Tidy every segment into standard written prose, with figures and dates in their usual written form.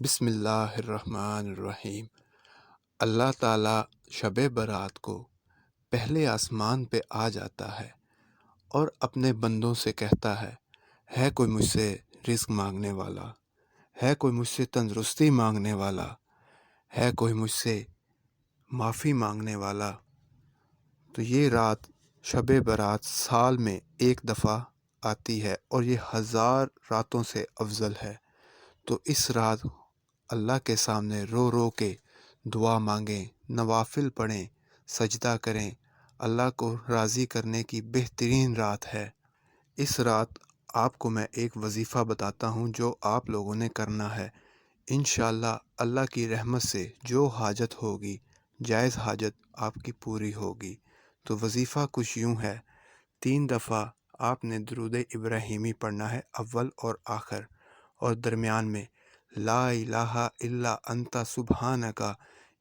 بسم اللہ الرحمن الرحیم۔ اللہ تعالیٰ شب برات کو پہلے آسمان پہ آ جاتا ہے اور اپنے بندوں سے کہتا ہے کوئی مجھ سے رزق مانگنے والا، ہے کوئی مجھ سے تندرستی مانگنے والا، ہے کوئی مجھ سے معافی مانگنے والا۔ تو یہ رات شب برات سال میں ایک دفعہ آتی ہے اور یہ 1000 راتوں سے افضل ہے۔ تو اس رات اللہ کے سامنے رو رو کے دعا مانگیں، نوافل پڑھیں، سجدہ کریں۔ اللہ کو راضی کرنے کی بہترین رات ہے۔ اس رات آپ کو میں ایک وظیفہ بتاتا ہوں جو آپ لوگوں نے کرنا ہے۔ انشاءاللہ اللہ کی رحمت سے جو حاجت ہوگی، جائز حاجت آپ کی پوری ہوگی۔ تو وظیفہ کچھ یوں ہے، 3 دفعہ آپ نے درود ابراہیمی پڑھنا ہے، اول اور آخر، اور درمیان میں لا الہ الا انت سبحانک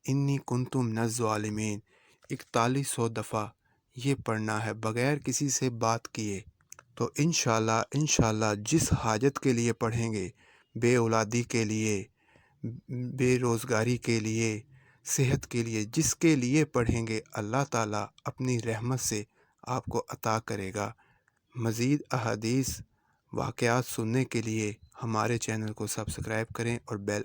انی کنت من الظالمین 4100 دفعہ یہ پڑھنا ہے بغیر کسی سے بات کیے۔ تو انشاءاللہ جس حاجت کے لیے پڑھیں گے، بے اولادی کے لیے، بے روزگاری کے لیے، صحت کے لیے، جس کے لیے پڑھیں گے اللہ تعالیٰ اپنی رحمت سے آپ کو عطا کرے گا۔ مزید احادیث واقعات سننے کے لیے ہمارے چینل کو سبسکرائب کریں اور بیل